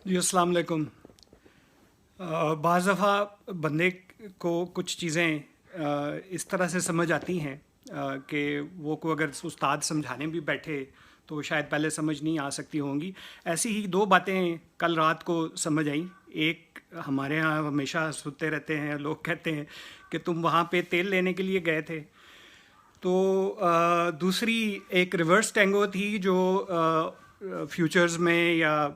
جی السلام علیکم۔ بعض دفعہ بندے کو کچھ چیزیں اس طرح سے سمجھ آتی ہیں کہ وہ کو اگر استاد سمجھانے بھی بیٹھے تو شاید پہلے سمجھ نہیں آ سکتی ہوں گی۔ ایسی ہی دو باتیں کل رات کو سمجھ آئیں۔ ایک، ہمارے ہاں ہمیشہ سنتے رہتے ہیں لوگ کہتے ہیں کہ تم وہاں پہ تیل لینے کے لیے گئے تھے، تو دوسری ایک ریورس ٹینگو تھی جو فیوچرز میں یا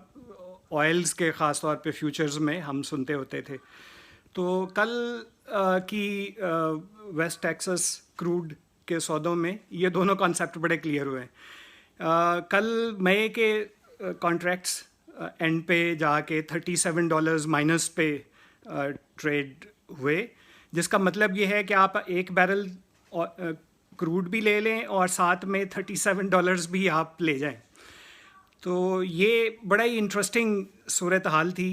آئلز کے خاص طور پہ فیوچرز میں ہم سنتے ہوتے تھے۔ تو کل کی ویسٹ ٹیکسس کروڈ کے سودوں میں یہ دونوں کانسیپٹ بڑے کلیئر ہوئے ہیں۔ کل مئی کے کانٹریکٹس اینڈ پہ جا کے $37 مائنس پہ ٹریڈ ہوئے، جس کا مطلب یہ ہے کہ آپ ایک بیرل کروڈ بھی لے لیں اور ساتھ میں $37 بھی آپ لے جائیں۔ تو یہ بڑا ہی انٹرسٹنگ صورتحال تھی،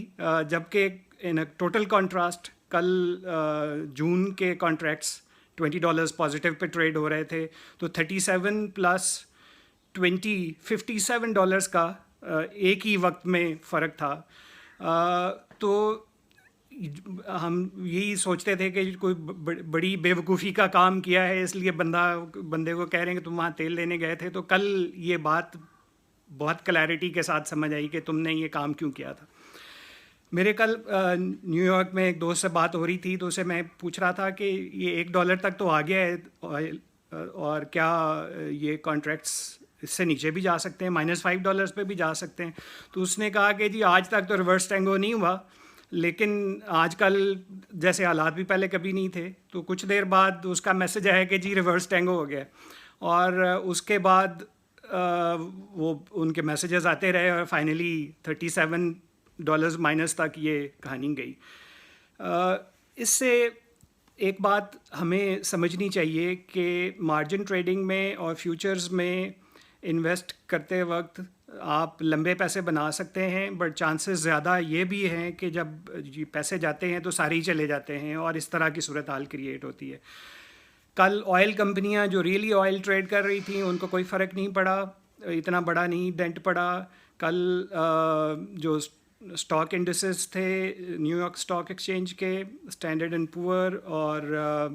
جبکہ ان ٹوٹل کانٹراسٹ کل جون کے کانٹریکٹس $20 پازیٹیو پہ ٹریڈ ہو رہے تھے، تو 37 پلس 20 $57 کا ایک ہی وقت میں فرق تھا۔ تو ہم یہی سوچتے تھے کہ کوئی بڑی بے وقوفی کا کام کیا ہے، اس لیے بندے کو کہہ رہے ہیں کہ تم وہاں تیل لینے گئے تھے۔ تو کل یہ بات بہت کلیئرٹی کے ساتھ سمجھ آئی کہ تم نے یہ کام کیوں کیا تھا۔ میرے کل نیو یارک میں ایک دوست سے بات ہو رہی تھی، تو اسے میں پوچھ رہا تھا کہ یہ $1 تک تو آ گیا ہے آئل، اور کیا یہ کانٹریکٹس اس سے نیچے بھی جا سکتے ہیں، -$5 پہ بھی جا سکتے ہیں؟ تو اس نے کہا کہ جی آج تک تو ریورس ٹینگو نہیں ہوا، لیکن آج کل جیسے حالات بھی پہلے کبھی نہیں تھے، تو کچھ دیر بعد اس کا میسج آیا کہ جی ریورس ٹینگو ہو گیا، اور اس کے بعد وہ ان کے میسیجز آتے رہے اور فائنلی $37 مائنس تک یہ کہانی گئی۔ اس سے ایک بات ہمیں سمجھنی چاہیے کہ مارجن ٹریڈنگ میں اور فیوچرز میں انویسٹ کرتے وقت آپ لمبے پیسے بنا سکتے ہیں، بٹ چانسز زیادہ یہ بھی ہیں کہ جب پیسے جاتے ہیں تو سارے ہی چلے جاتے ہیں، اور اس طرح کی صورتحال کریٹ ہوتی ہے۔ کل آئل کمپنیاں جو ریئلی آئل ٹریڈ کر رہی تھیں ان کو کوئی فرق نہیں پڑا، اتنا بڑا نہیں ڈینٹ پڑا۔ کل جو اسٹاک انڈسز تھے نیو یارک اسٹاک ایکسچینج کے، اسٹینڈرڈ اینڈ پور اور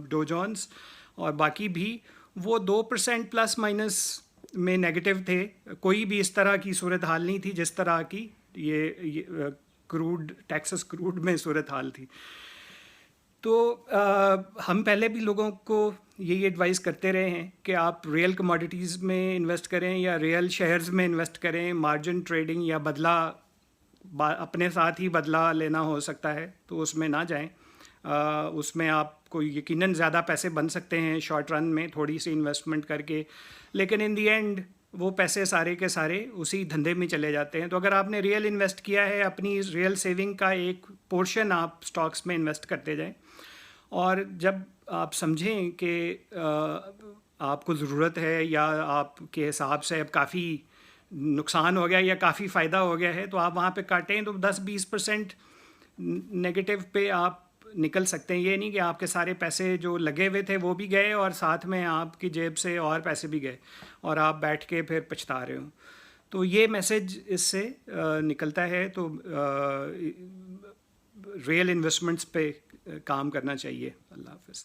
ڈو جونز اور باقی بھی، وہ 2% پلس مائنس میں نیگیٹو تھے۔ کوئی بھی اس طرح کی صورتحال نہیں تھی جس طرح کی یہ کروڈ ٹیکسس کروڈ میں صورتحال تھی۔ تو ہم پہلے بھی لوگوں کو یہی ایڈوائز کرتے رہے ہیں کہ آپ ریئل کموڈیٹیز میں انویسٹ کریں یا ریئل شیئرز میں انویسٹ کریں۔ مارجن ٹریڈنگ یا بدلہ اپنے ساتھ ہی بدلہ لینا ہو سکتا ہے، تو اس میں نہ جائیں۔ اس میں آپ کو یقیناً زیادہ پیسے بن سکتے ہیں شارٹ رن میں تھوڑی سی انویسٹمنٹ کر کے، لیکن ان دی اینڈ وہ پیسے سارے کے سارے اسی دھندے میں چلے جاتے ہیں۔ تو اگر آپ نے ریئل انویسٹ کیا ہے، اپنی ریئل سیونگ کا ایک پورشن آپ سٹاکس میں انویسٹ کرتے جائیں، اور جب آپ سمجھیں کہ آپ کو ضرورت ہے یا آپ کے حساب سے اب کافی نقصان ہو گیا یا کافی فائدہ ہو گیا ہے، تو آپ وہاں پہ کاٹیں، تو 10-20% نگیٹو پہ آپ نکل سکتے ہیں۔ یہ نہیں کہ آپ کے سارے پیسے جو لگے ہوئے تھے وہ بھی گئے اور ساتھ میں آپ کی جیب سے اور پیسے بھی گئے اور آپ بیٹھ کے پھر پچھتا رہے ہوں۔ تو یہ میسج اس سے نکلتا ہے۔ تو ریئل انویسٹمنٹس پہ کام کرنا چاہیے۔ اللہ حافظ۔